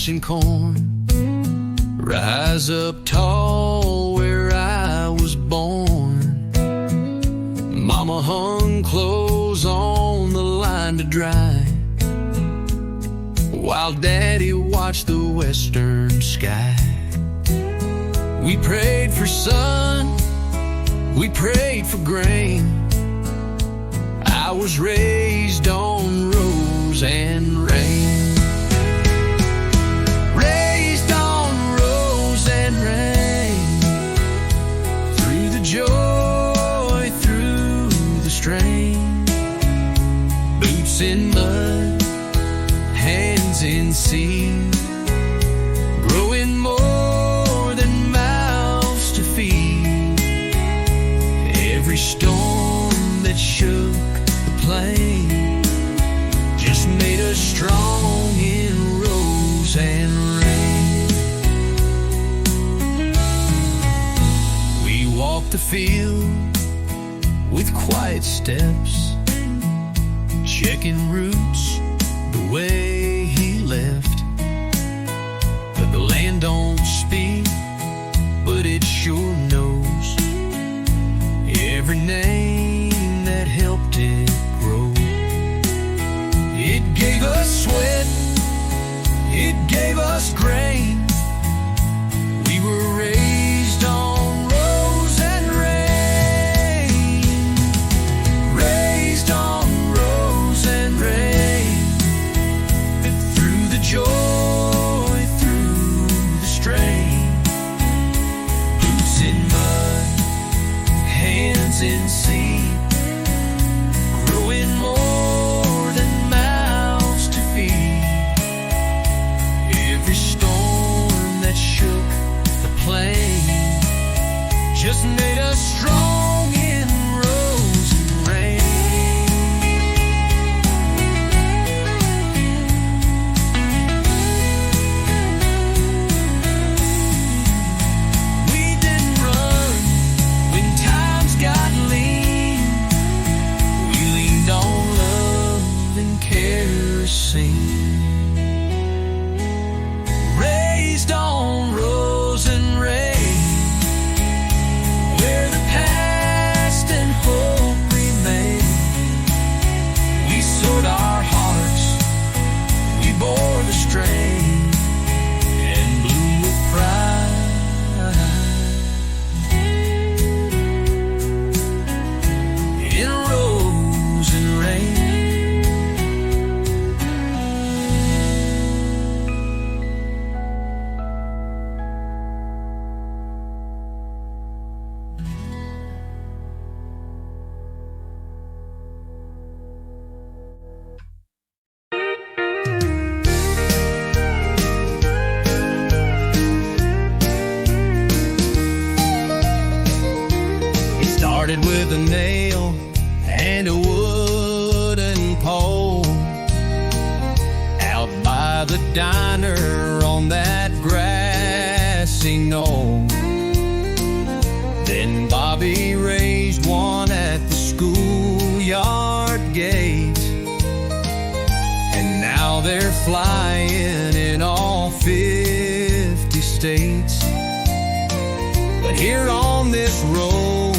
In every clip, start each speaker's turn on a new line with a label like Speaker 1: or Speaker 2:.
Speaker 1: watching corn rise up tall where I was born. Mama hung clothes on the line to dry, while Daddy watched the western sky. We prayed for sun, we prayed for grain. I was raised on rose and rain. Raised on rose and rain. Through the joy, through the strain. Boots in mud, hands in seed, growing more than mouths to feed. Every storm that shook the plain just made us strong in rose and rain. We walked the field with quiet steps, checking roots the way he left. But the land don't speak, but it sure knows every name that helped it grow. It gave us sweat, it gave us grain. We were raised on rose and rain. Raised on rose and rain. Through the joy, through the strain. Boots in mud, hands in seed, growing more than mouths to feed. Every storm that shook the plain just made us strong in rose and rain. We didn't run when times got lean. We leaned on love and kerosene. Raised on rose and rain, where the past and hope remain. We sowed our hearts, we bore the strain, and blew with pride in rose and rain. It started with a nail and a wooden pole out by the diner on that grassy knoll. Then Bobby raised one at the schoolyard gate, and now they're flying in all 50 states. But here on this road,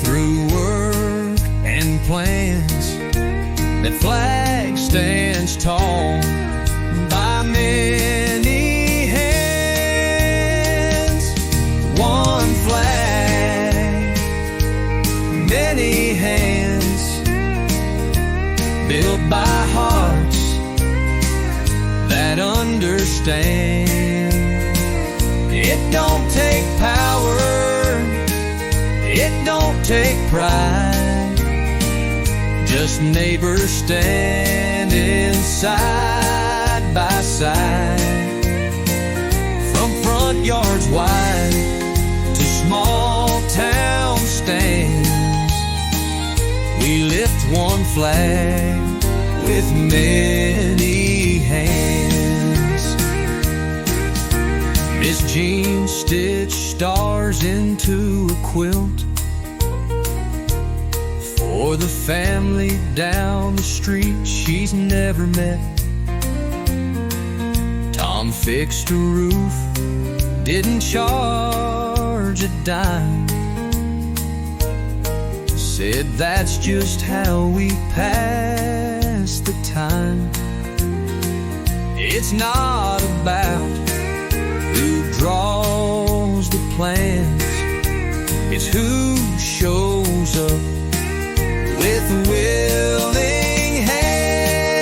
Speaker 1: through work and plans, that flag stands tall by many hands. One flag, many hands, built by hearts that understand. It don't take power, it don't take pride, just neighbors standing side by side. From front yards wide to small town stands, we lift one flag with many hands. Miss Jean stitched stars into a quilt for the family down the street she's never met. Tom fixed a roof, didn't charge a dime. Said that's just how we pass the time. It's not about who draws the plans, it's who shows up with willing hands.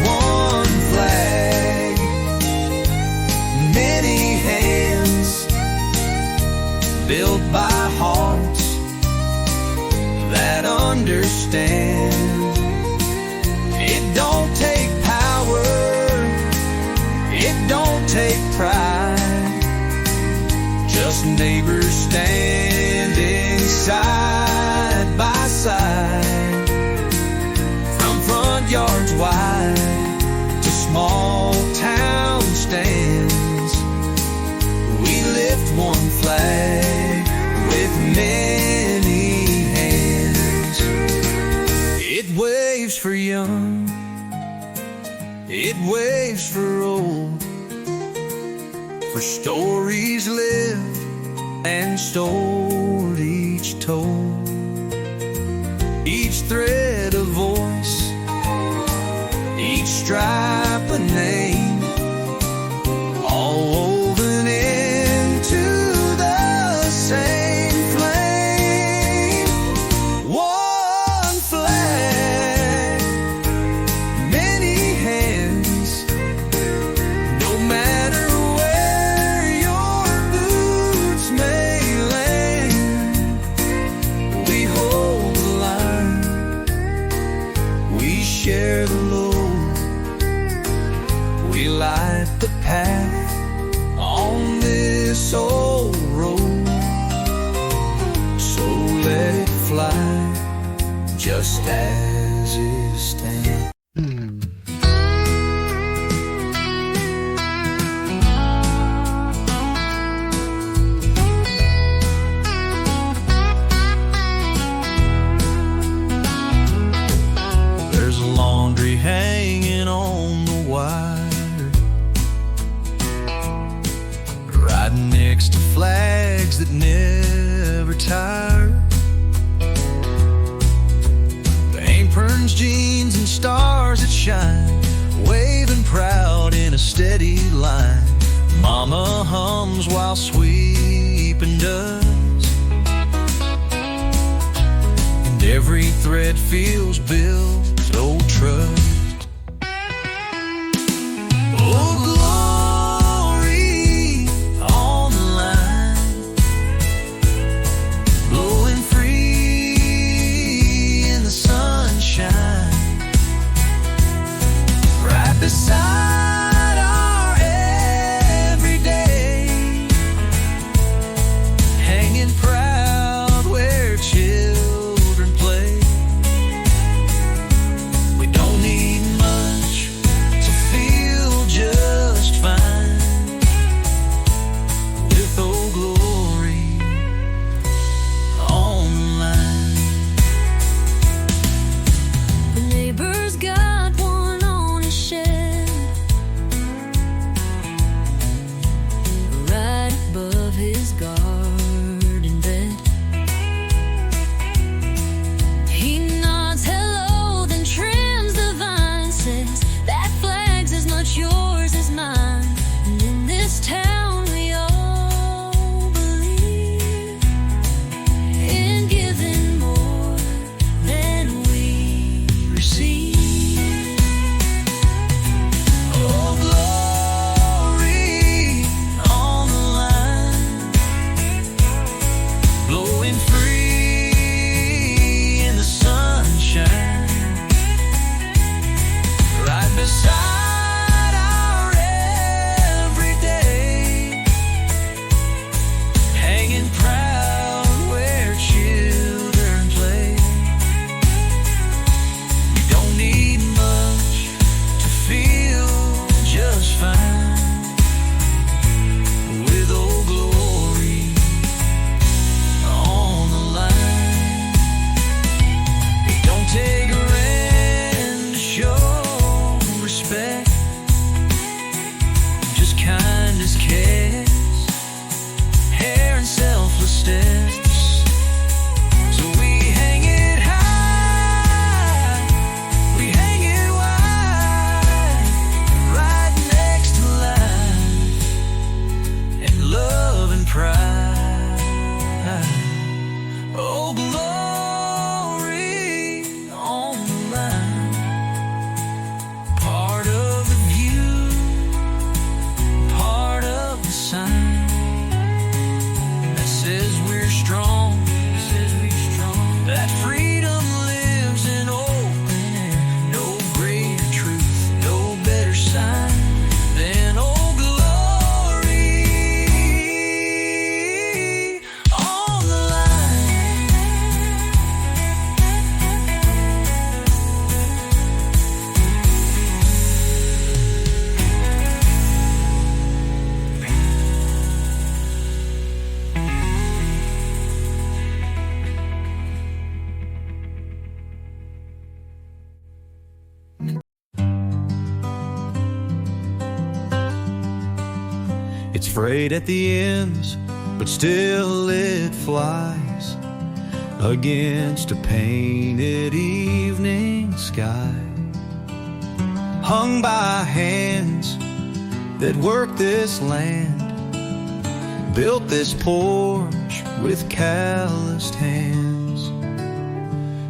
Speaker 1: One flag, many hands, built by hearts that understand. It don't take power, it don't take pride, just neighbors standing side by side. From front yards wide to small town stands, we lift one flag with many hands. It waves for young, it waves for old, for stories lived and stored, each told, each thread a voice, each stripe a name, all woven into the same flame. One flag, many hands, no matter where your boots may land. We hold the line, we share the load, we light the path on this old road. So let it fly, just as it stands. There's laundry hanging on the wire, right next to flags that never tire. Aprons, jeans, and stars that shine, waving proud in a steady line. Mama hums while sweeping does, and every thread feels built old trust. Oh, glory on the line, blowing free in the sunshine, right beside our everyday, hanging proud where children play. We don't need It's frayed at the ends, but still it flies against a painted evening sky, hung by hands that work this land, built this porch with calloused hands.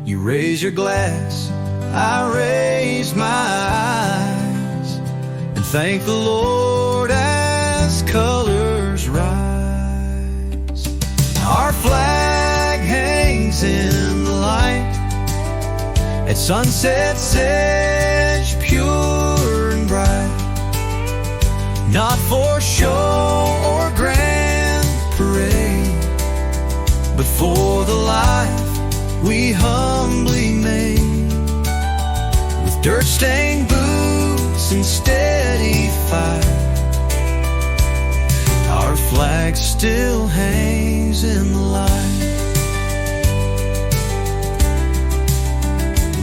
Speaker 1: You raise your glass, I raise my eyes, and thank the Lord as colors rise. Our flag hangs in the light at sunset's edge, pure and bright, not for show or grand parade, but for the life we humbly made, with dirt-stained boots and steady fire. Our flag still hangs in the light.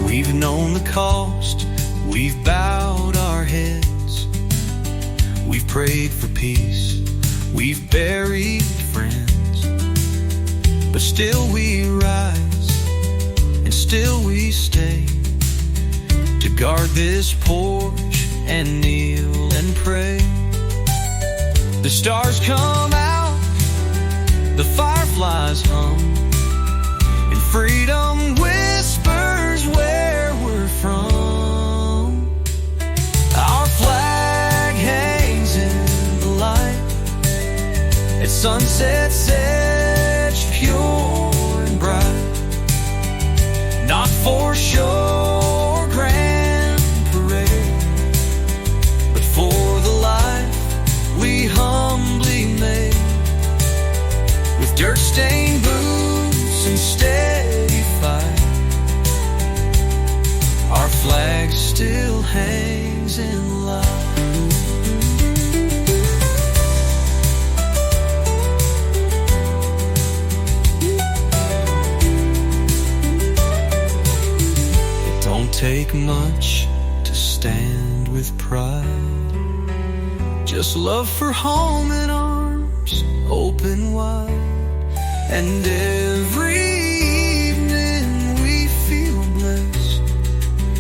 Speaker 1: We've known the cost, we've bowed our heads, we've prayed for peace, we've buried friends, but still we rise, and still we stay, to guard this porch and kneel and pray. The stars come out, the fireflies hum, and freedom whispers where we're from. Our flag hangs in the light at sunset's edge, pure and bright, not for show or grand parade, but for the life we humbly made, with dirt-stained boots and steady fight. Our flag still hangs in light. It don't take much to stand with pride, just love for home and arms open wide. And every evening we feel blessed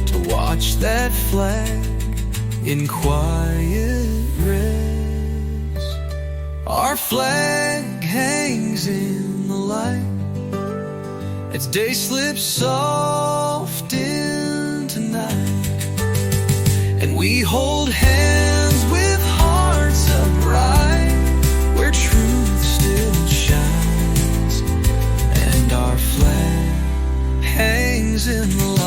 Speaker 1: to watch that flag in quiet rest. Our flag hangs in the light as day slips soft into night, and we hold hands with hearts upright, where truth still shines, and our flag hangs in the light.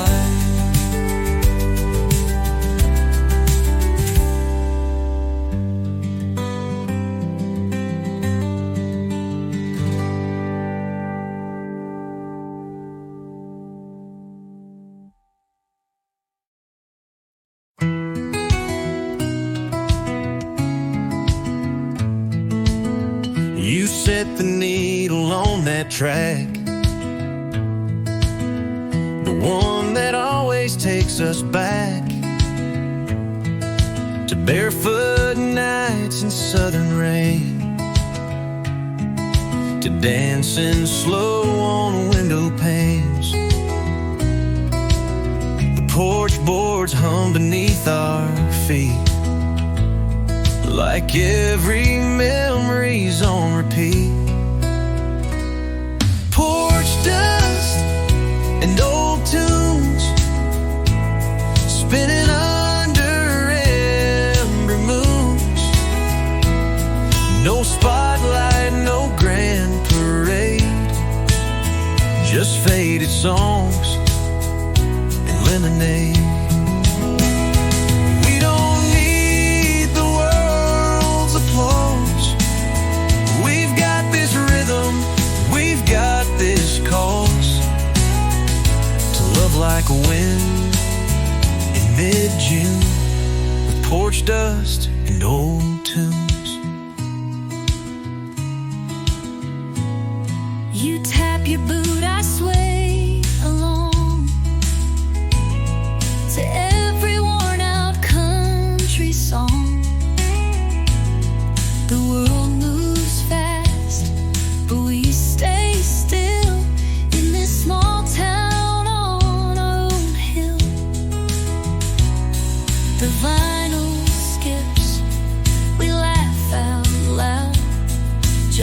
Speaker 1: You set the needle on that track, the one that always takes us back to barefoot nights and southern rain, to dancing slow on window panes. The porch boards hum beneath our feet, like every memory's on repeat. Porch dust and old tunes spinning under ember moons. No spotlight, no grand parade, just faded songs and lemonade. We've got this rhythm, we've got this cause to love like a wind in mid-June, with porch dust and old tunes.
Speaker 2: You tap your boot, I sway along to every worn out country song. The world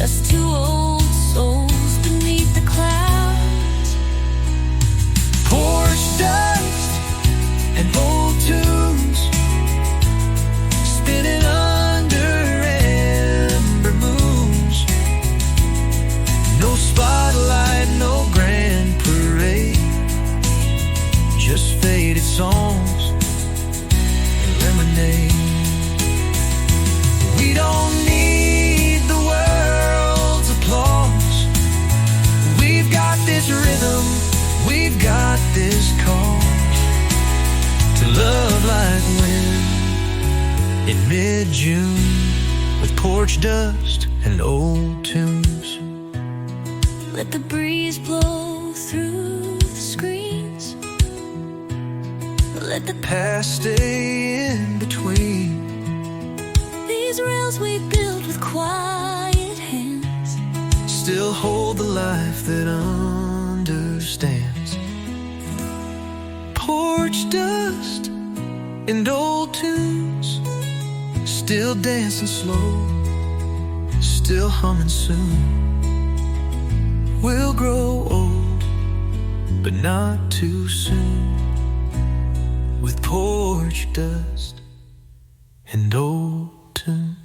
Speaker 2: just two old souls beneath the clouds.
Speaker 1: Porch dust and old tunes spinning under amber moons. No spotlight, no grand parade, just faded songs and lemonade. We don't need the world's applause. We've got this rhythm, we've got this cause to love like wind in mid-June, with porch dust and old tunes.
Speaker 2: Let the breeze blow through the screens. Let the
Speaker 1: past stay in between.
Speaker 2: these rails we built with quiet hands
Speaker 1: Still hold the life that understands. Porch dust and old tunes, still dancing slow, still humming soon. We'll grow old, but not too soon, with porch dust and old tunes.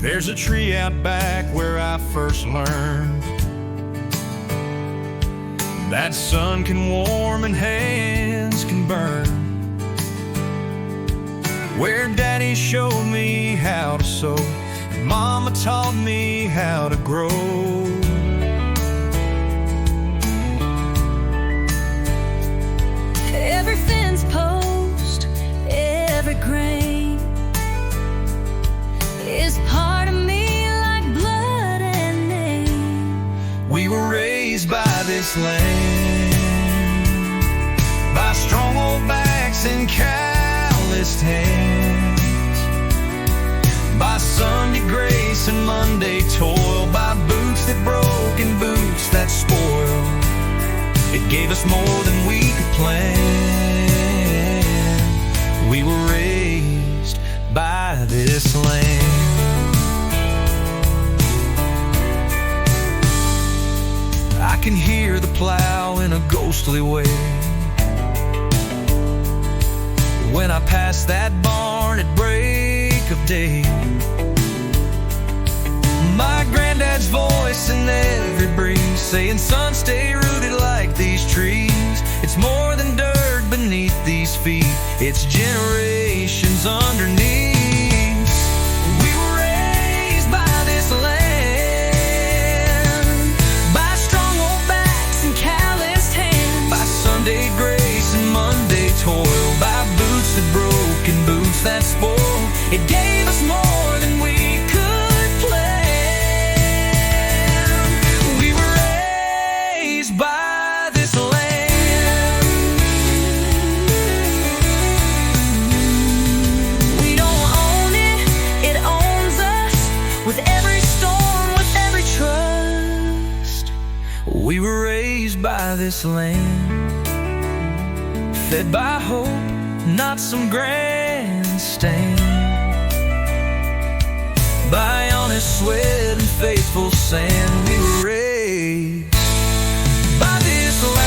Speaker 3: There's a tree out back where I first learned that sun can warm and hands can burn. Where Daddy showed me how to sew and Mama taught me how to grow.
Speaker 2: every fence post, every grain is part of me like blood and name.
Speaker 1: We were raised by this land, by strong old backs and calloused hands, by Sunday grace and Monday toil, by boots that broke and boots that spoiled. It gave us more than we could plan. We were raised by this land. I can hear the plow in a ghostly way when I pass that barn at break of day. My granddad's voice in every breeze saying, son, stay rooted like these trees. It's more than dirt beneath these feet, it's generations underneath. We were raised by this land, by strong old backs and calloused hands, by Sunday grace and Monday toil, by boots that broke and boots that spoiled. It gave us more than we could plan. We were raised by this land. We don't own it, it owns us. With every storm, with every trust, we were raised by this land, fed by hope, not some grandstand, by honest sweat and faithful sand. We were raised by this land.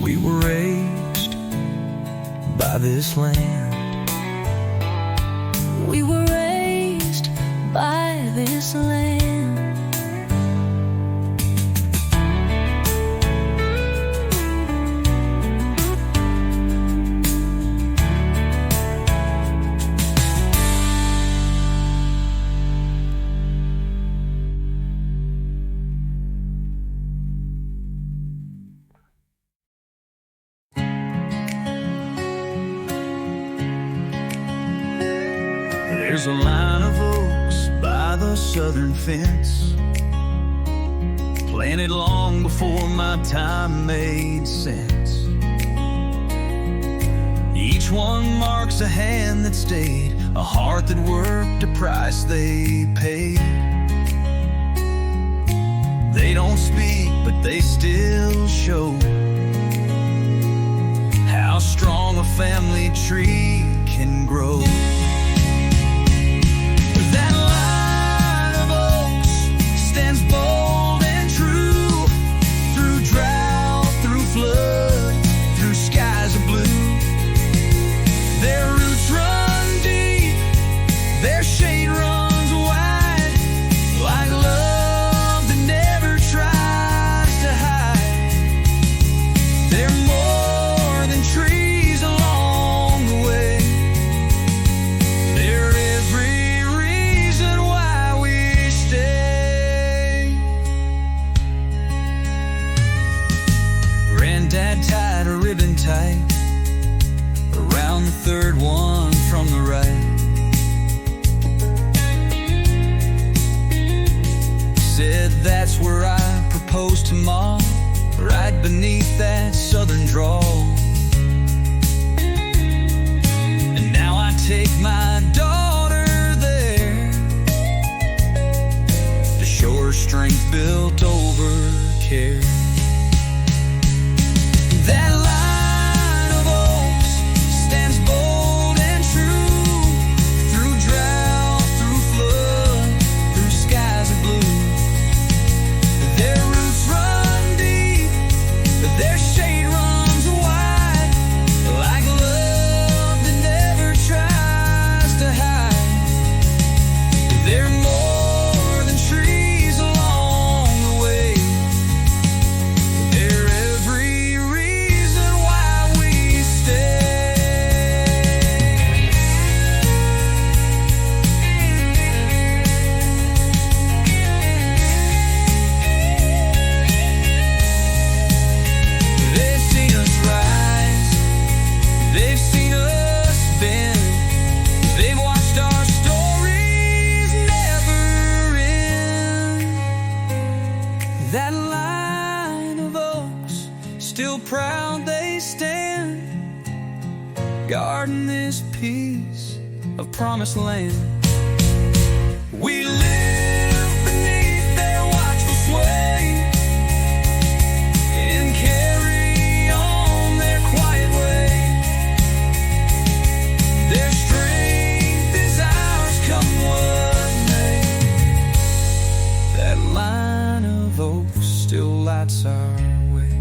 Speaker 1: We were raised by this land.
Speaker 2: We were raised by this land.
Speaker 3: There's a line of oaks by the southern fence, planted long before my time made sense. Each one marks a hand that stayed, a heart that worked, a price they paid. They don't speak, but they still show how strong a family tree can grow. That line of oaks stands bold and true, through drought, through flood, through skies of blue. Their roots run deep, their shade runs wide, like love that never tries to hide. They're more than trees along the way. They're every reason why we stay. Granddad tied a ribbon tight around the third one from the right. Said that's where I proposed to Mom, right beneath that southern draw. And now I take my daughter there to show her strength built over care. That line of oaks stands bold and true, through drought, through flood, through skies of blue. Their roots run deep, but their shade runs wide, like love that never tries to hide. They're more than trees along the way. They're every reason why we stay. They've seen us rise, they've seen us bend, they've watched our stories never end. That line of oaks, still proud they stand, guarding this piece of promised land. We live beneath their watchful sway and carry on their quiet way. Their strength is ours, come what may. That line of oaks still lights our way.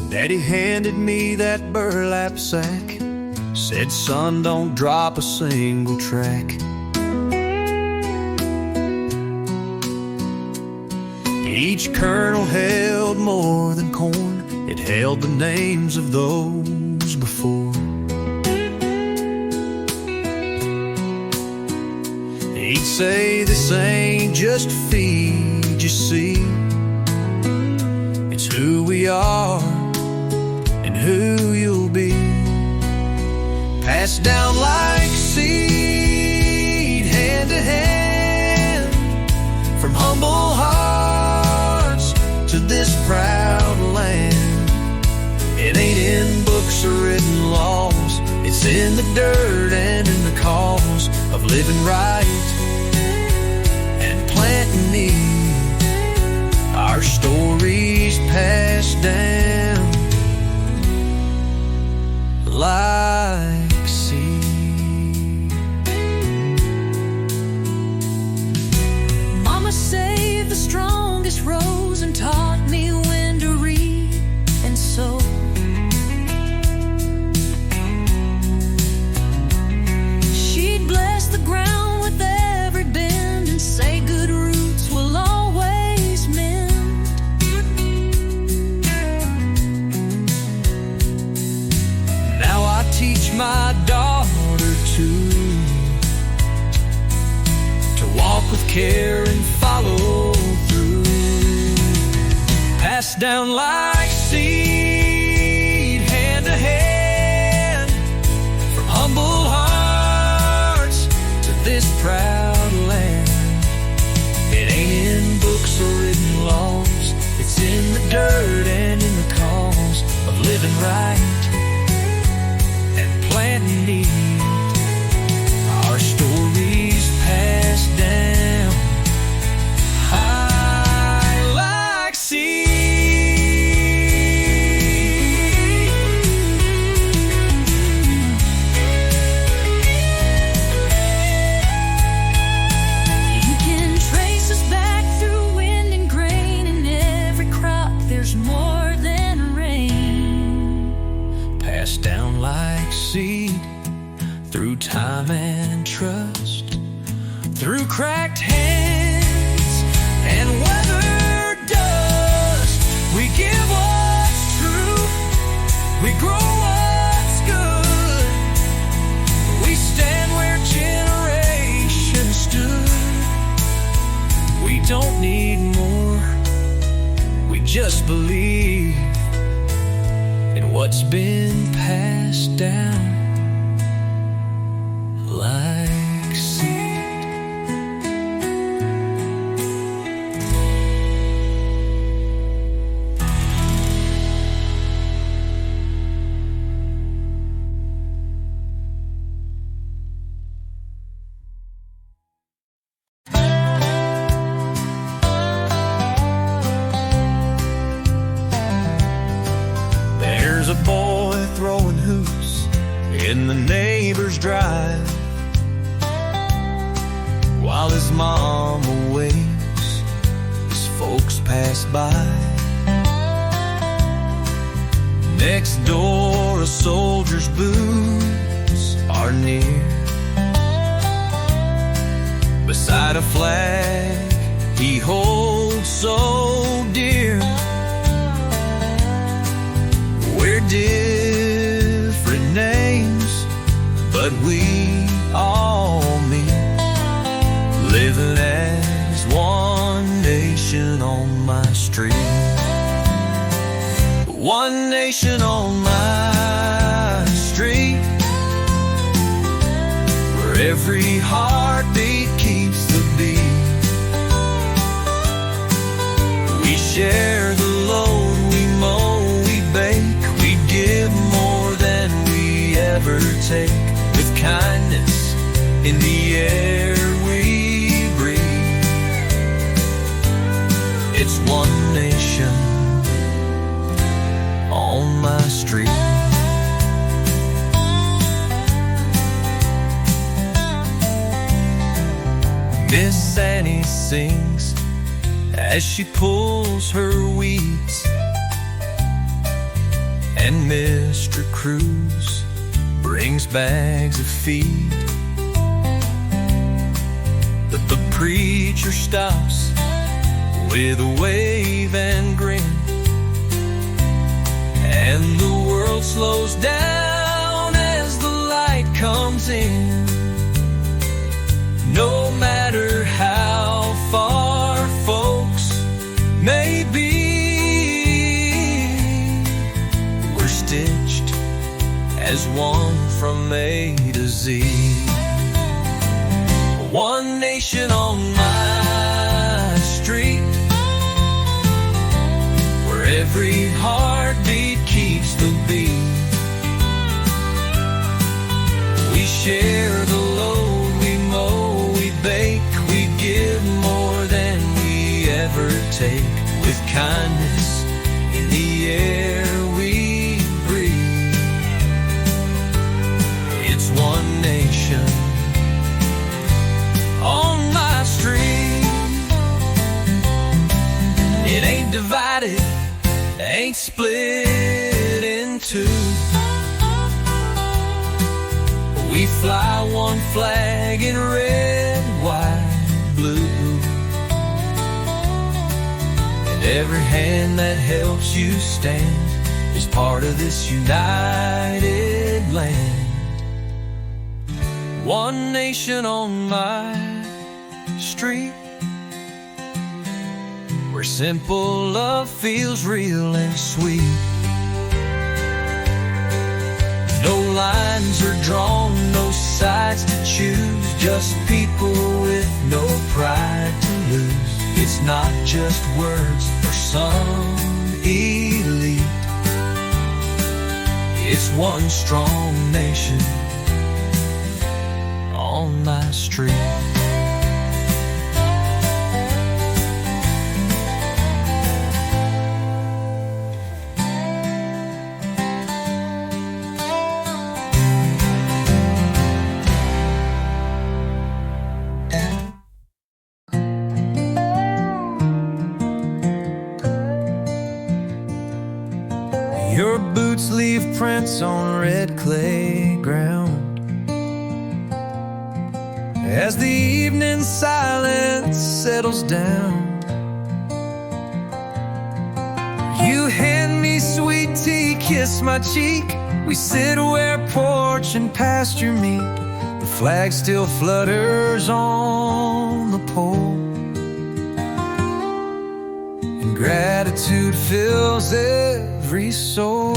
Speaker 3: Daddy handed me that burlap sack, said, son, don't drop a single track. Each kernel held more than corn, it held the names of those before. He'd say, this ain't just feed, you see, it's who we are and who you'll be. Passed down like seed, hand to hand, from humble hearts to this proud land. It ain't in books or written laws, it's in the dirt and in the cause of living right and planting need. Our stories passed down like seed.
Speaker 2: Mama saved the strongest rose and taught me when to read and sow. She'd bless the ground with every
Speaker 3: care and follow through. Passed down like seed, hand to hand, from humble hearts to this proud land. It ain't in books or written laws, it's in the dirt and in the cause of living right and planting neat. Our stories passed down high like seed.
Speaker 2: You can trace us back through wind and grain. In every crop there's more than rain.
Speaker 3: Passed down like seed, through time and trust, through cracked hands and weathered dust. We give what's true, we grow what's good. We stand where generations stood. We don't need more, we just believe in what's been passed down like seed. There's a boy throwing hoops in the neighbor's drive, while his mama waits as folks pass by. Next door a soldier's boots are near, beside a flag he holds so dear. We're different names, but we all meet living as one nation on my street. One nation on my street, where every heartbeat keeps the beat. We share the load, we mow, we bake, we give more than we ever take. With kindness in the air we breathe, it's one nation on my street. Miss Annie sings as she pulls her weeds, and Mr. Cruz brings bags of feed. But the preacher stops with a wave and grin, and the world slows down as the light comes in. No matter how far folks may be, we're stitched as one from A to Z. One nation on my street, where every heartbeat keeps the beat. We share the load, we mow, we bake, we give more than we ever take. With kindness in the air we breathe, it's one nation on my street. It ain't divided, ain't split in two. We fly one flag in red, white, blue. And every hand that helps you stand is part of this united land. One nation on my street,
Speaker 1: simple love feels real and sweet. No lines are drawn, no sides to choose, just people with no pride to lose. It's not just words for some elite, it's one strong nation on my street. Your boots leave prints on red clay ground as the evening silence settles down. You hand me sweet tea, kiss my cheek. We sit where porch and pasture meet. The flag still flutters on the pole, and gratitude fills every soul.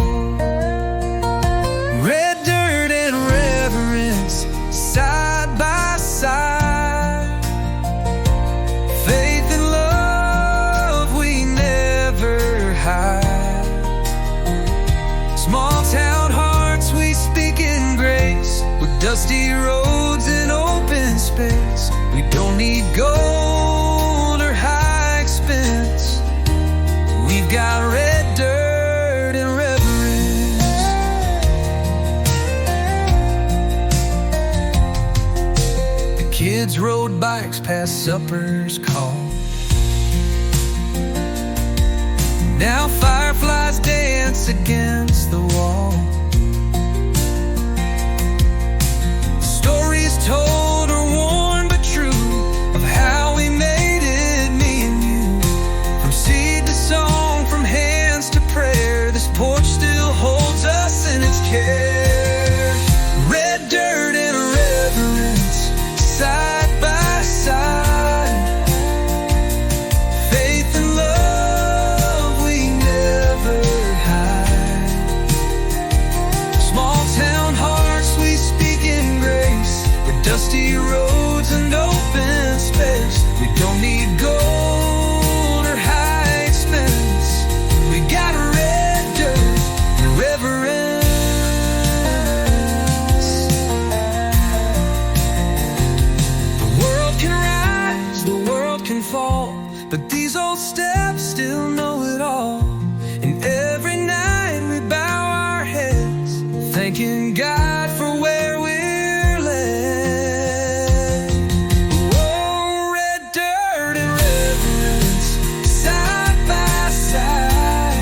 Speaker 1: Red dirt and reverence side by side, faith and love we never hide. Small town hearts we speak in grace, with dusty roads and open space. We don't need gold or high expense, we've got red dirt and reverence. The kids rode bikes past supper's call. Now fireflies dance against the wall. Stories told are worn but true of how we made it, me and you. From seed to song, from hands to prayer, this porch still holds us in its care. Red dirt and reverence side by side, faith and love we never hide. Small town hearts we speak in grace, with dusty roads and open space. We don't need gold or high expense, we got red dirt and reverence. The world can rise, the world can fall, but these old steps still know it all. And every night we bow our heads, thanking God for where we're led. Oh, red dirt and reverence side by side,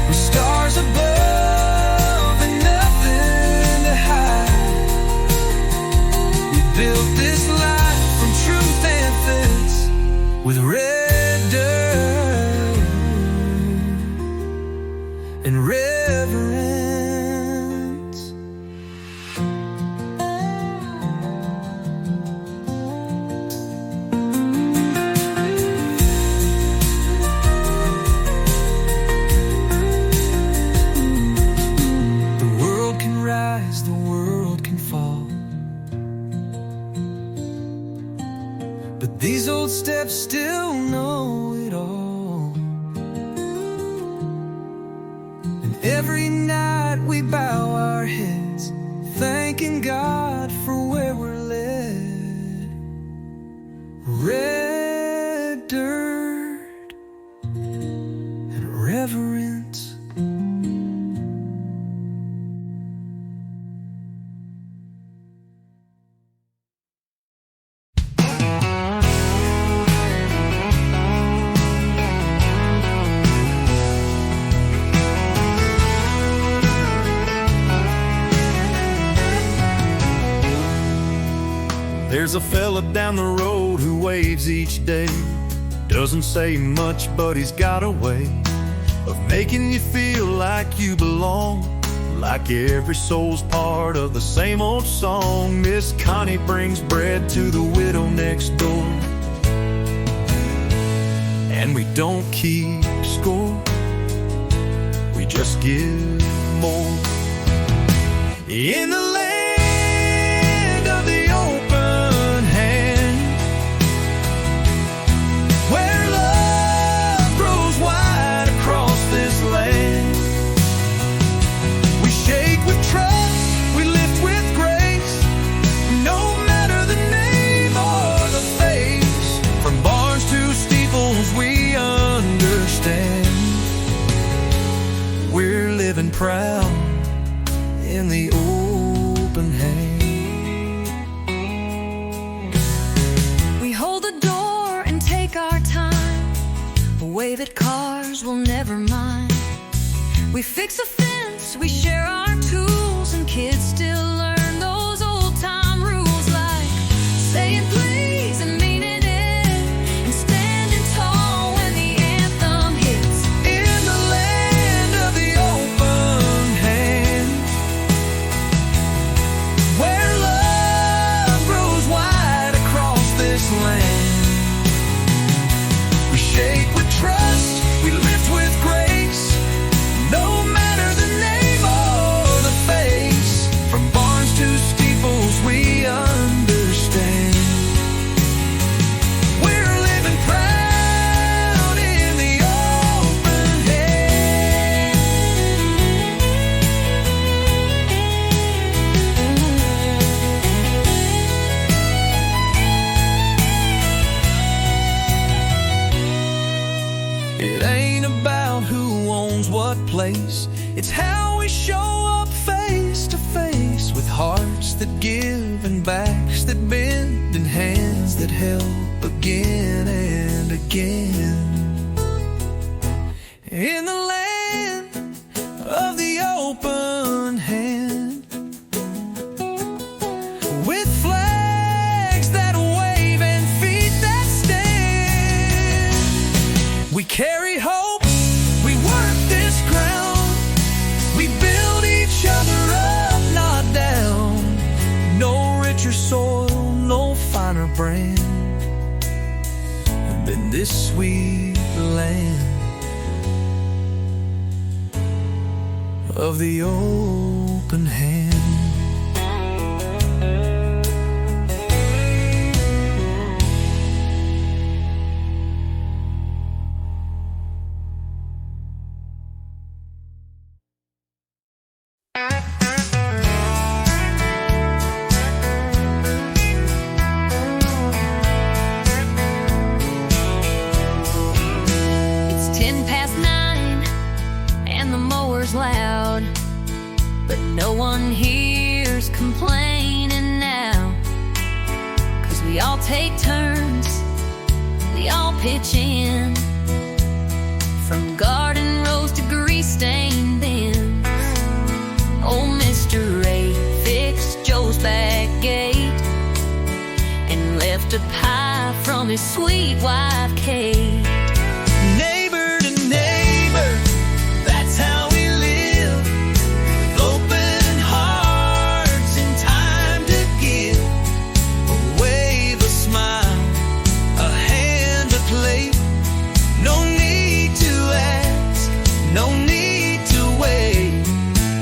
Speaker 1: with stars above and nothing to hide. We built this life from truth and fence, with red dirt and reverence. The world can rise, the world can fall, but these old steps still know it all. And every night we bow our heads, thanking God for where we're led. Red dirt and reverence.
Speaker 3: There's a fella down the road who waves each day. Doesn't say much, but he's got a way of making you feel like you belong, like every soul's part of the same old song. Miss Connie brings bread to the widow next door. and we don't keep score. We just give more. In the land of the open hand, where love grows wide across this land, we shake with trust, we lift with grace, no matter the name or the face. From barns to steeples we understand, we're living proud in the open hand.
Speaker 2: We hold the door and take our time, a way that cars will never mind. We fix a fence, we share our tools, and kids still learn those old time rules like saying please and meaning it, and standing tall when the anthem hits.
Speaker 3: In the land of the open hand, where love grows wide across this land, we shake with trust, we lift with grace, no matter the name or the face. From barns to steeples we understand, we're living proud in the open hand. It ain't about who owns what place, it's how we show up face to face, with hearts that give and backs that bend and hands that help again and again. In the land of the open hand, with flags that wave and feet that stand, we carry hope, we work this ground, we build each other up, not down. No richer soil, no finer brand than this sweet land of the open hand.
Speaker 2: It's 9:10 and the mower's loud, but no one hears complaining now, 'cause we all take turns, we all pitch in, from garden rows to grease-stained bins. Old Mr. Ray fixed Joe's back gate and left a pie from his sweet wife Kate.
Speaker 3: Neighbor to neighbor, that's how we live, with open hearts and time to give. A wave, a smile, a hand, a plate. No need to ask, no need to wait.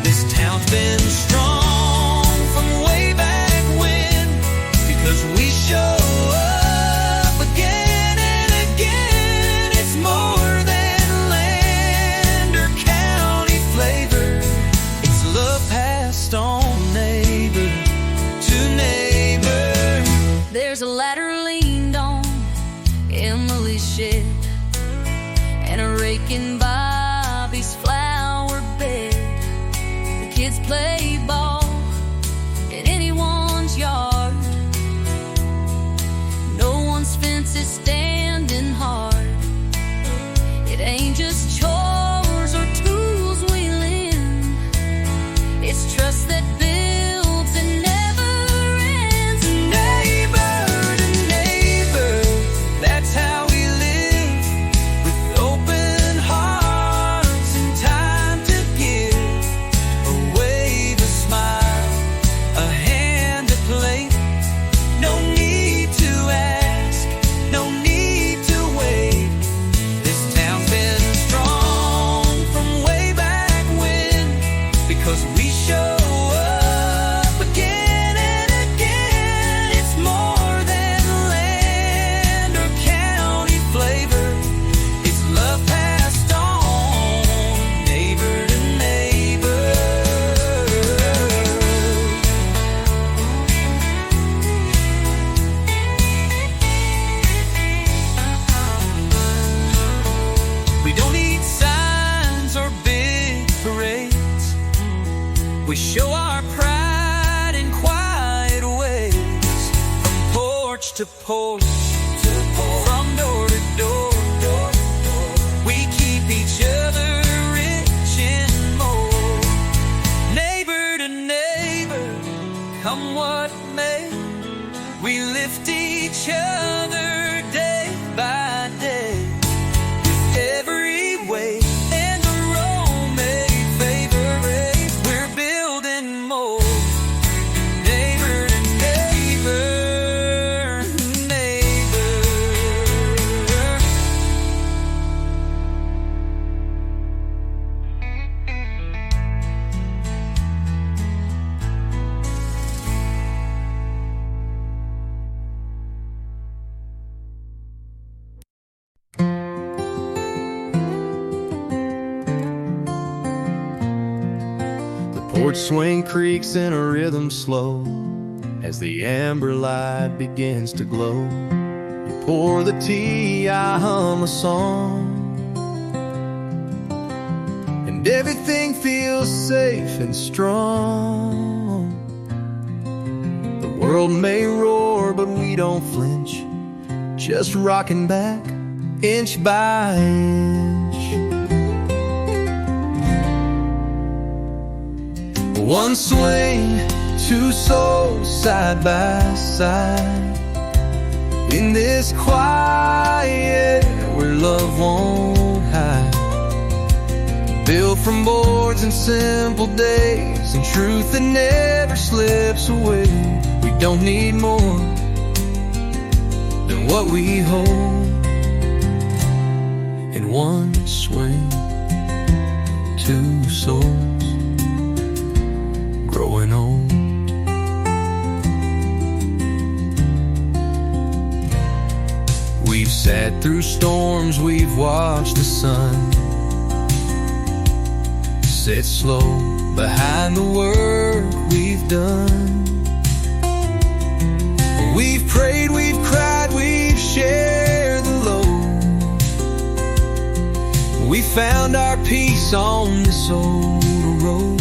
Speaker 3: This town's been strong from way back when, because we show up again and again. It's more than land or county flavor, it's love passed on neighbor to neighbor.
Speaker 2: There's a ladder leaned on Emily's shed, and a rake in Bobby's flower bed. The kids play ball in anyone's yard. No one's fence is standing hard. It ain't just chores or tools we lend, it's trust that builds and never ends.
Speaker 3: Neighbor to neighbor, that's how we live, with open hearts
Speaker 1: to pour from door to door. We keep each other rich and more. Neighbor to neighbor, come what may, we lift each other day by day. Every way and the road may favor race, we're building more. Neighbor to neighbor, neighbor.
Speaker 3: Porch swing creaks in a rhythm slow as the amber light begins to glow. You pour the tea, I hum a song, and everything feels safe and strong. The world may roar, but we don't flinch, just rocking back inch by inch. One swing, two souls side by side, in this quiet where love won't hide. Built from boards and simple days, and truth that never slips away. We don't need more than what we hold. In one swing, two souls growing old. We've sat through storms, we've watched the sun set slow behind the work we've done. We've prayed, we've cried, we've shared the load. We found our peace on this old road.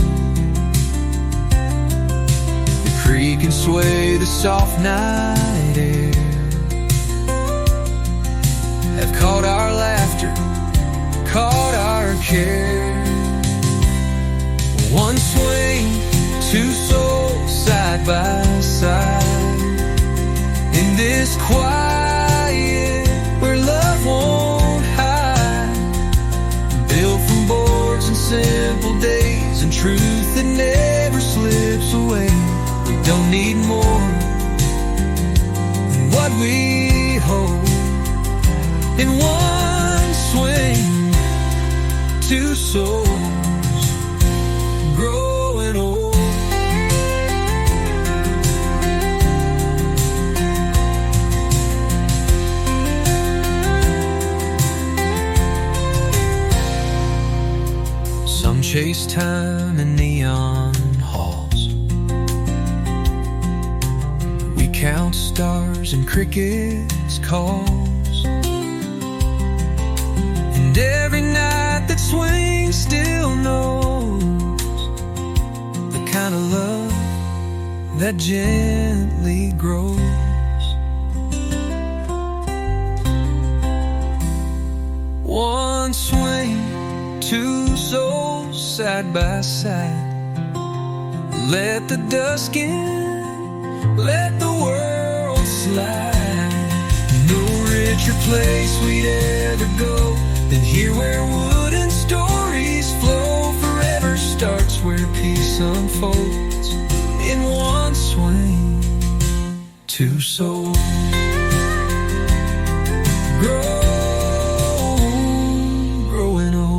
Speaker 3: Creak and sway the soft night air have caught our laughter, caught our care. One swing, two souls side by side, in this quiet where love won't hide. Built from boards and simple days, and truth that never slips away. Don't need more than what we hold. In one swing, two souls growing old. Some chase time in neon halls, count stars and crickets' calls. And every night that swings still knows the kind of love that gently grows. One swing, two souls side by side. Let the dusk in, let the world slide. No richer place we'd ever go than here where wooden stories flow. Forever starts where peace unfolds. In one swing, two souls growing old.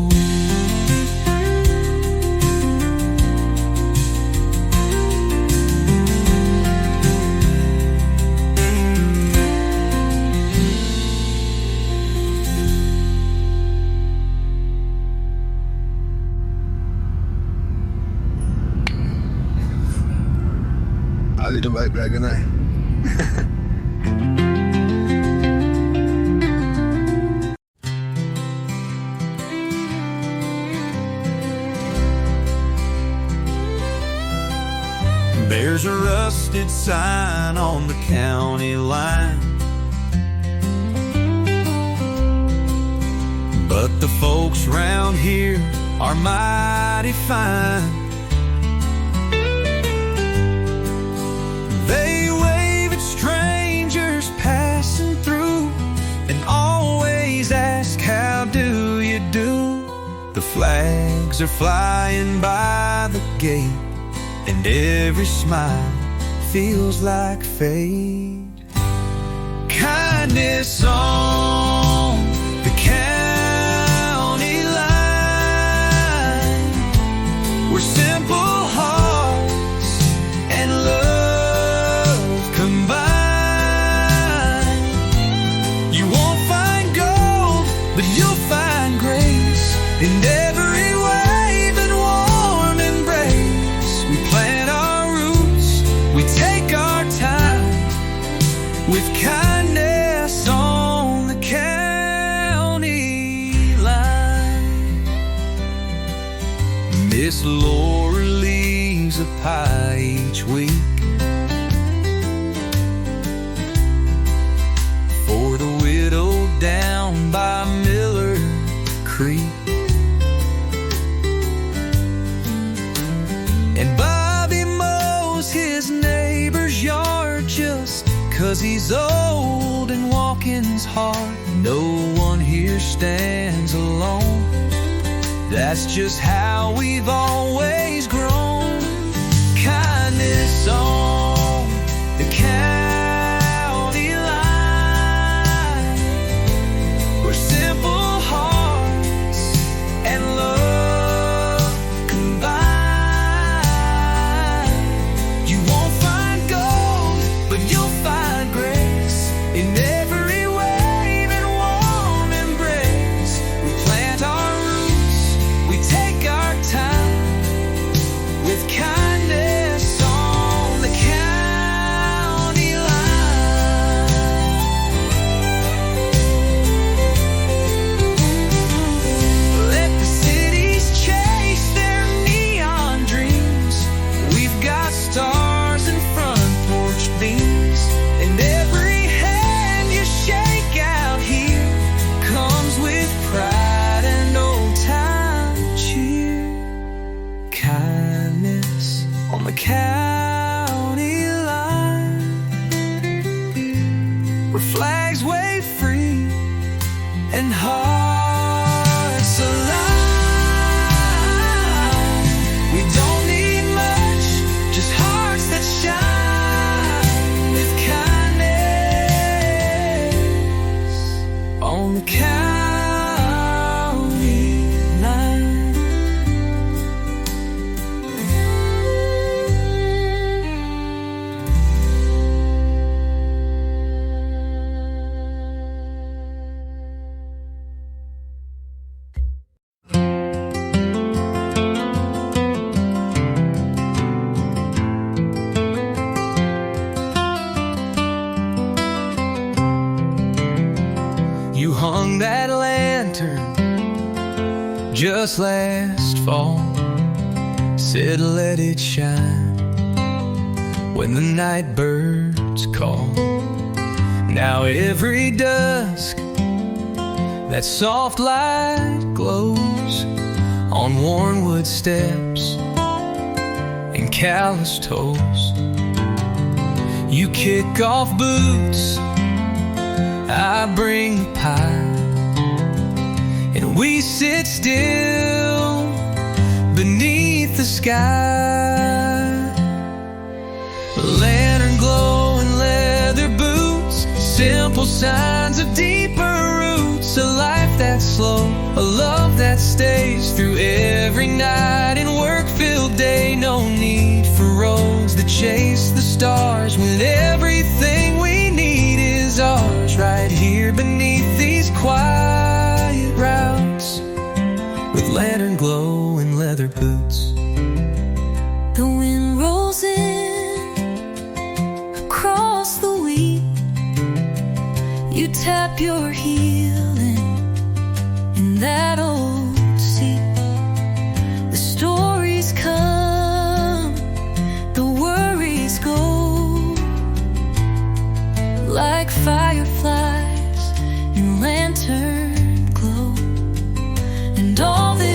Speaker 4: I did right back, good night.
Speaker 1: There's a rusted sign on the county line around here are mighty fine. They wave at strangers passing through and always ask, how do you do? The flags are flying by the gate, and every smile feels like fate. Kindness on the county line, where simple hearts and love combine. You won't find gold, but you'll find grace in every wave and warm embrace. We plant our roots, we take our time, with kindness on the county line. Miss Laura leaves a pie each week for the widow down by Miller Creek. And Bobby mows his neighbor's yard just 'cause he's old and walking's hard. No one here stands alone. That's just how we've always grown. Kindness on the county line, where simple hearts and love combine. You won't find gold, but you'll find grace in every wave and warm embrace. We plant our roots, we take our time, with kindness on the county line. Let the cities chase their neon dreams. We've got stars and front porch beams, and every hand you shake out here comes with pride and old-time cheer. Kindness on the county line, where flags wave free and hearts alive. We don't need much, just hearts that shine, with kindness on the county line. You hung that lantern just last fall, said let it shine when the night birds call. Now every dusk that soft light glows on worn wood steps and calloused toes. You kick off boots, I bring the pie, and we sit still beneath the sky. Lantern glow and leather boots, simple signs of deeper roots. A life that's slow, a love that stays through every night and work-filled day. No need for roads that chase the stars, when everything we need is ours, right here beneath these quiet routes, with lantern glow and leather boots.
Speaker 2: The wind rolls in across the wheat. You tap your heel in that old seat. The stories come, the worries go, like fireflies in lantern glow. And all this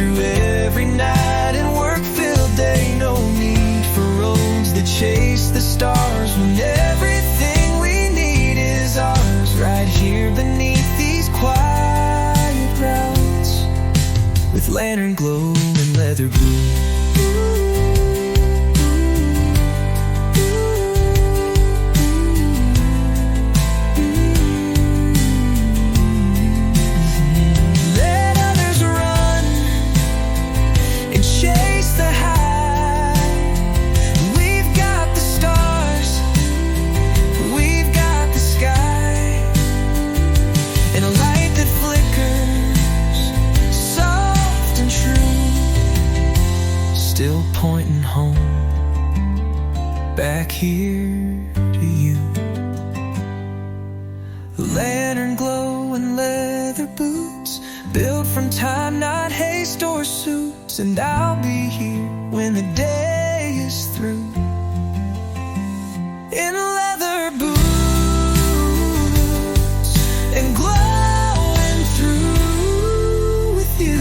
Speaker 3: through every night and work-filled day. No need for roads that chase the stars, when everything we need is ours, right here beneath these quiet routes, with lantern glow and leather blue. Still pointing home, back here to you. Lantern glow and leather boots, built from time, not haste or suits. And I'll be here when the day is through, in leather boots and glowing through with you.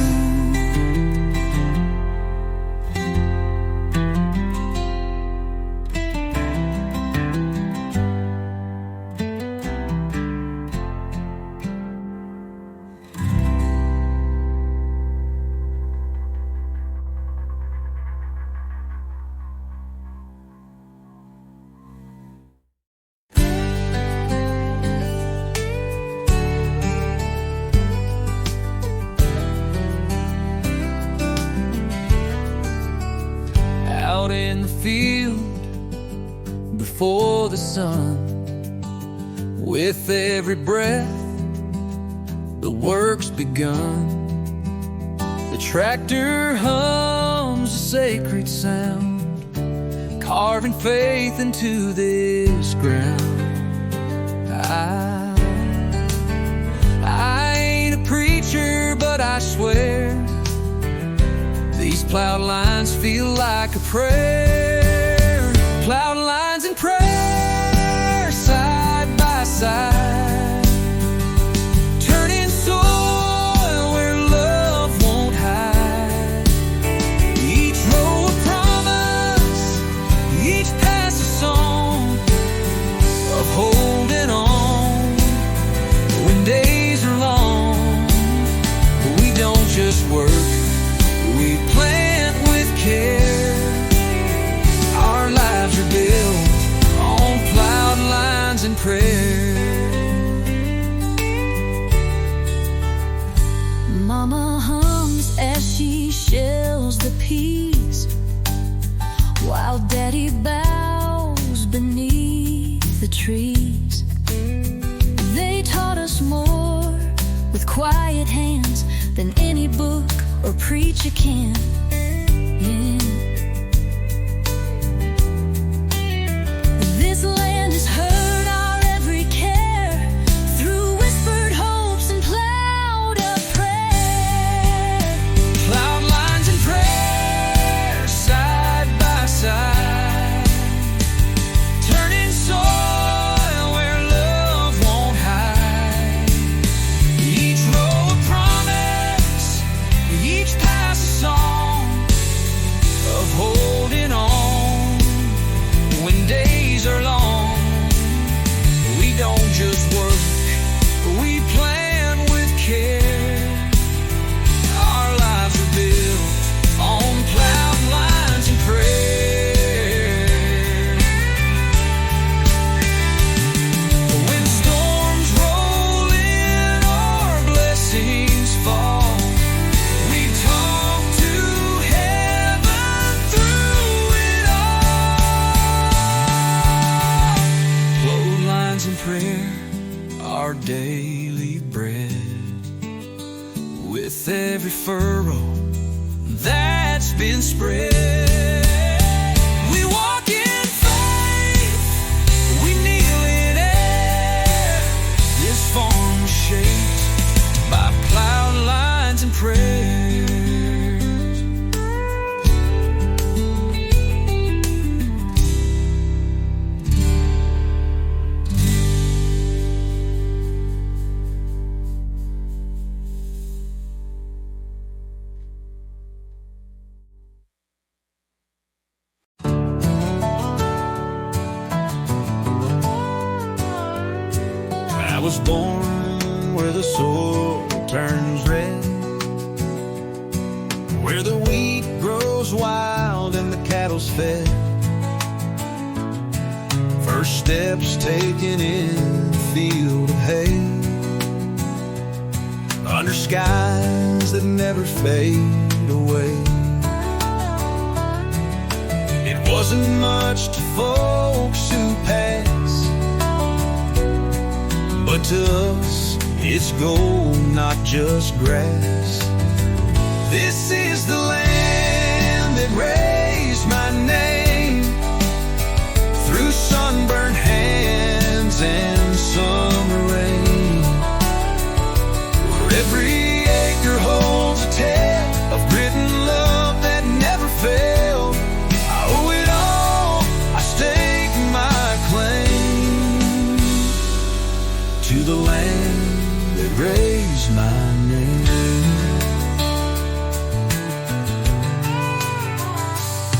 Speaker 3: Out in the field before the sun, with every breath the work's begun. The tractor hums a sacred sound, carving faith into this ground. I ain't a preacher, but I swear these plowed lines feel like a prayer. Plowed lines and prayer, side by side, turning soil where love won't hide. Each row a promise, each pass a song of holding on when days are long. But we don't just work, we plant with care. Our lives are built on plowed lines and prayer.
Speaker 2: Mama hums as she shells the peas, while Daddy bows beneath the trees. They taught us more with quiet hands than any book or preacher can. Yeah. This land has heard our every care, through whispered hopes and plowed up prayer.
Speaker 3: Plowed lines and prayer, side by side, turning soil where love won't hide. Each row a promise, each pass a song of holding on when days are long. We don't just work, we plan with care. Our lives are built on plowed lines and prayer. When storms roll in or blessings fall, we talk to heaven through it all. Plowed lines and prayer, our daily bread. With every furrow that's been spread, we walk in faith, we kneel in air. This farm was shaped by plowed lines and prayers.
Speaker 1: I was born where the soil turns red, where the wheat grows wild and the cattle's fed. First steps taken in the field of hay, under skies that never fade away. It wasn't much to folks who pass, but to us it's gold, not just grass. This is the land that raised my name, through sunburned hands and summer rain, where every acre holds a tale of grit and love that never failed. I owe it all, I stake my claim to the land that raised my name.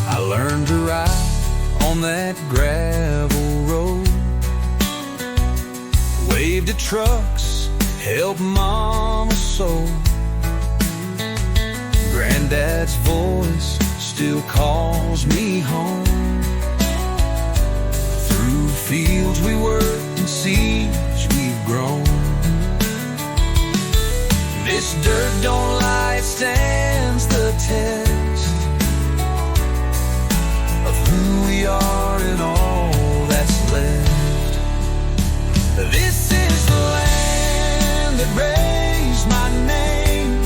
Speaker 1: I learned to ride on that gravel road, waved at trucks, helped mama sew. Granddad's voice still calls me home, through fields we worked and seeds we've grown. This dirt don't lie, it stands the test of who we are and all that's left. This is the land that raised my name,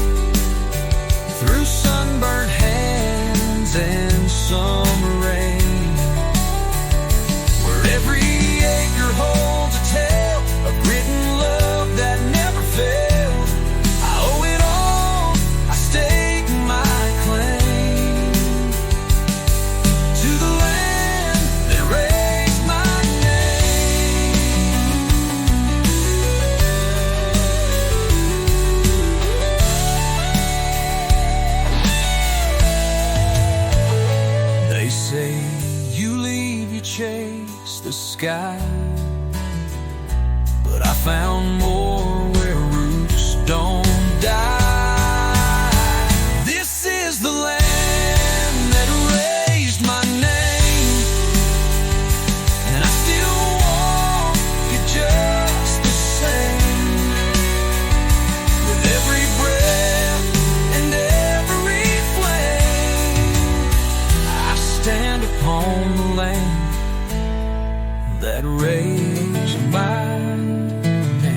Speaker 1: through sunburned hands and summer rain, where every acre holds a tale of grit and love that never failed. I owe it all, I stake my claim to the land that raised my name. They say you leave, you chase the sky, but I found more where roots don't die. This is the land that raised my name, and I still walk it just the same. With every breath and every flame, I stand upon the land that raised my name.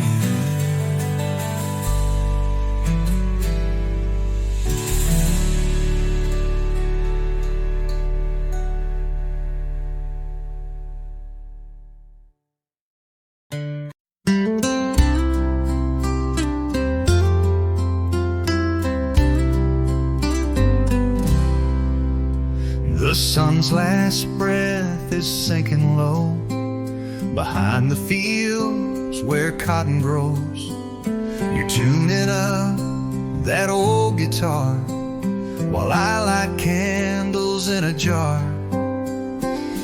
Speaker 3: The sun's last breath is sinking low behind the fields where cotton grows. You're tuning up that old guitar while I light candles in a jar.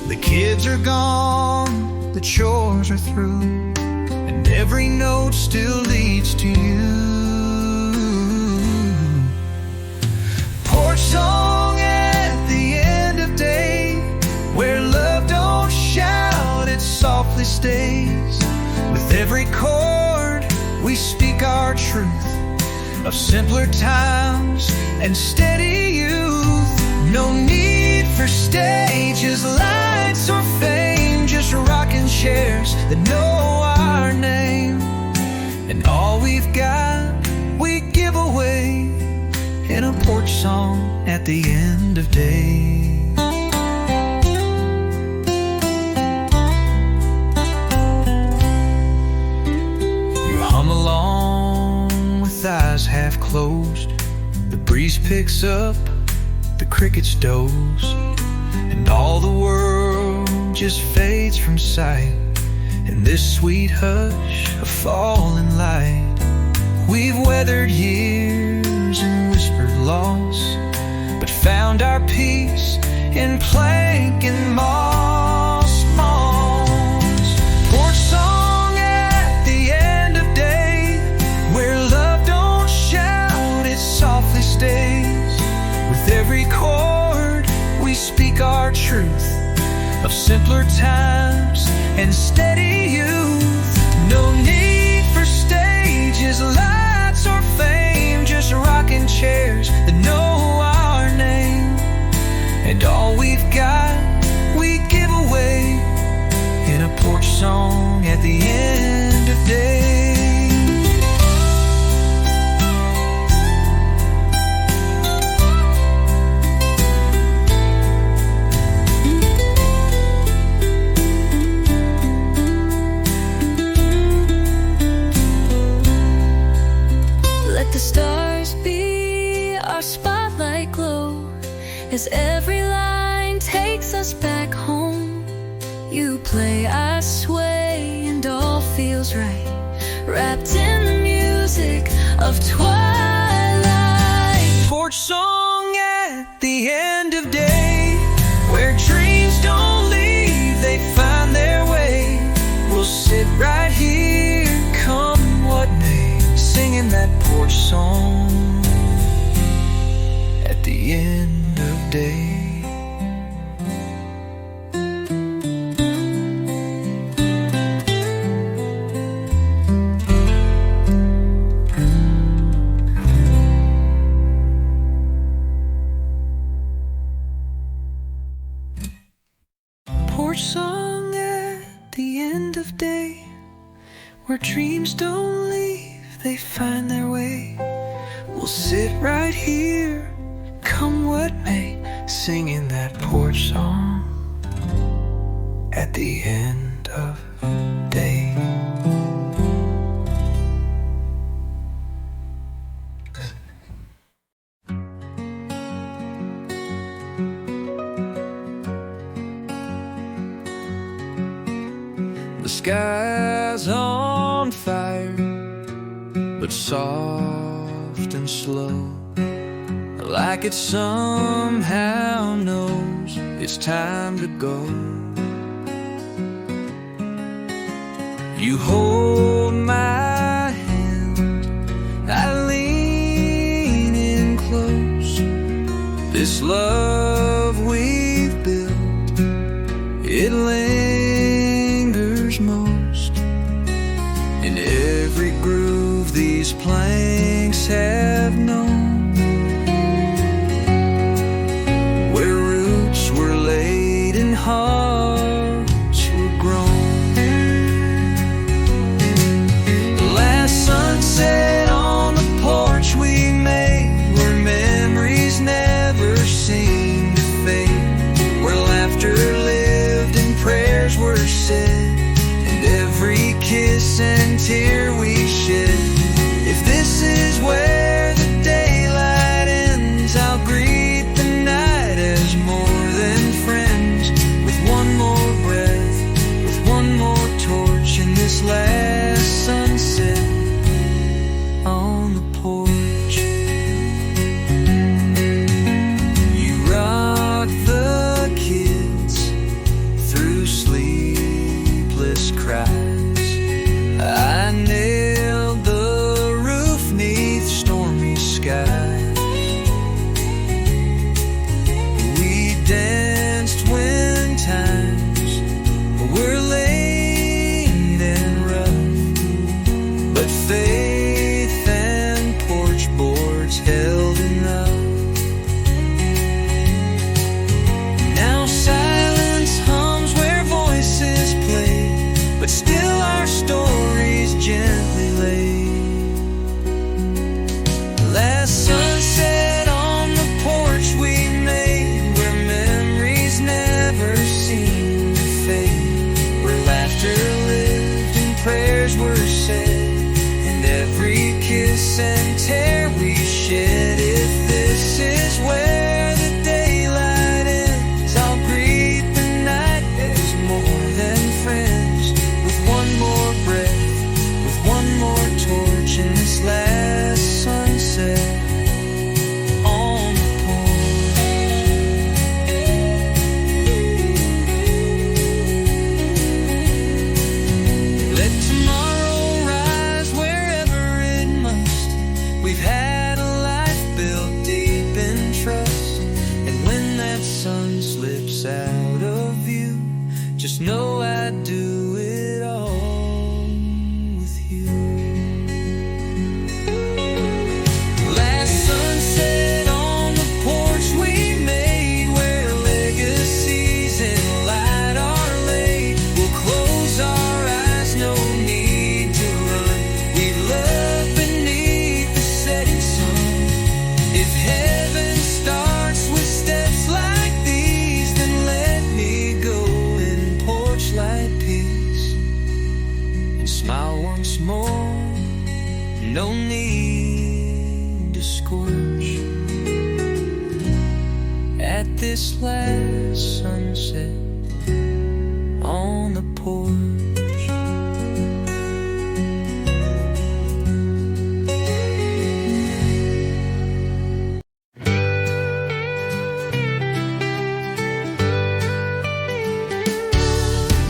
Speaker 3: The kids are gone, the chores are through, and every note still leads to you. Porch song at the end of day, where love don't shout, it softly stays. With every chord we speak our truth of simpler times and steady youth. No need for stages, lights, or fame, just rocking chairs that know our name. And all we've got, we give away in a porch song at the end of day. You hum along with eyes half closed. The breeze picks up, the crickets doze, and all the world just fades from sight in this sweet hush of falling light. We've weathered years and whispered loss, but found our peace in plank and moss. Porch song at the end
Speaker 1: truth of simpler times and steady youth. No need for stages, lights, or fame, just rocking chairs that know our name. And all we've got, we give away in a porch song at the end of day.
Speaker 2: Let the stars be our spotlight glow as every line takes us back home. You play, I sway, and all feels right, wrapped in the music of twilight.
Speaker 1: Porch song at the end of day, where dreams don't leave, they find their way. We'll sit right here, come what may, singing that porch song at the end of day. Porch song at the end of day, where dreams don't leave, they find their way. We'll sit right here, come what may, singing that porch song at the end of day. The sky's on fire, but soft and slow, like it somehow knows it's time to go. You hold my hand, I lean in close. This love we've built, it lingers most in every groove these planks have known, where roots were laid and hearts were grown. The last sunset on the porch we made, where memories never seem to fade, where laughter lived and prayers were said, and every kiss and tear we shed. If this is where the daylight ends, I'll greet the night as more than friends, with one more breath, with one more torch in this last sunset on the porch. You rock the kids through sleepless cries. I never Just know I'd do it all with you. Last sunset on the porch we made, where legacies in light are laid. We'll close our eyes, no need to run. We love beneath the setting sun. If heaven starts with steps like these, then let me go in porch light peace and smile once more. No need to scorch at this last sunset on the porch.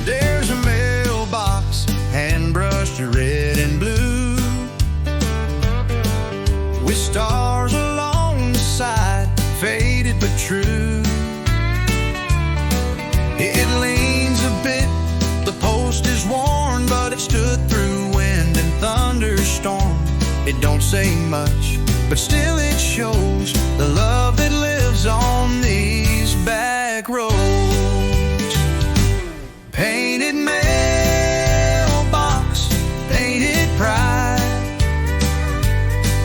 Speaker 3: There's a mailbox, hand brushed red and blue, with stars along the side, faded but true. It leans a bit, the post is worn, but it stood through wind and thunderstorm. It don't say much, but still it shows the love that lives on these back roads. Painted mailbox, painted pride,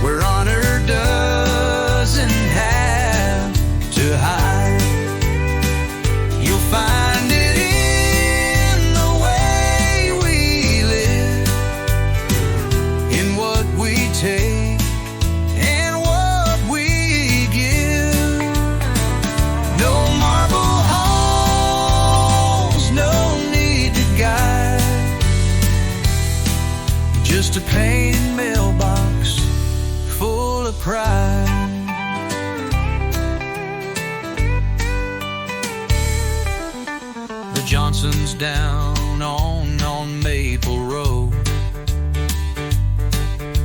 Speaker 3: where honor doesn't have to hide. You'll find it in the way we live, in what we take and what we give. No marble halls, no need to guide, just a painted mailbox full of pride. The Johnsons down on Maple Road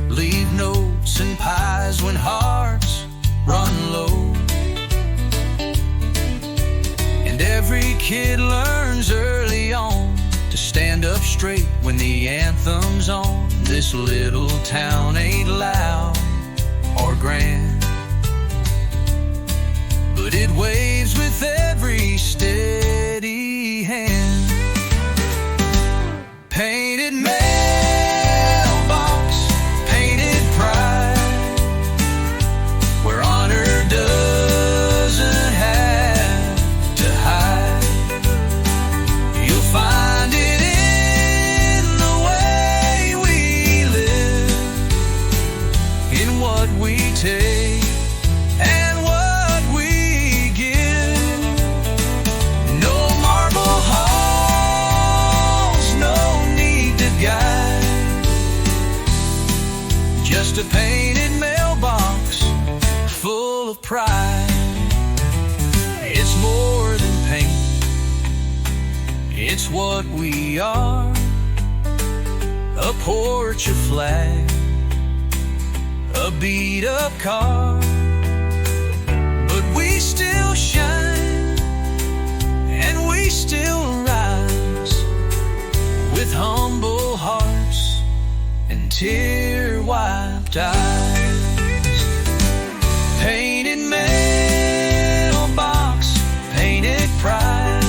Speaker 3: leave notes and pies when hearts run low. And every kid learns early on to stand up straight when the anthem's on. This little town ain't loud or grand, but it waves with every steady hand. Painted mailbox, painted pride, where honor doesn't have to hide. You'll find it in the way we live, in what we take and what we give. No marble halls, no need to guide, just a painted mailbox full of pride. It's more than paint, it's what we are. A porch, a flag, a beat-up car, but we still shine and we still rise, with humble hearts and tear-wiped eyes. Painted mailbox, painted pride,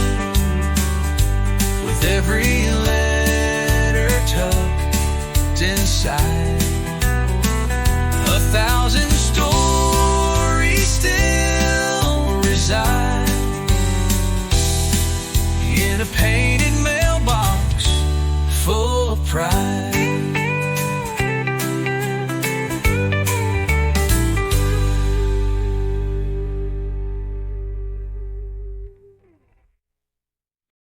Speaker 3: with every letter tucked inside. 1,000 stories still reside in a painted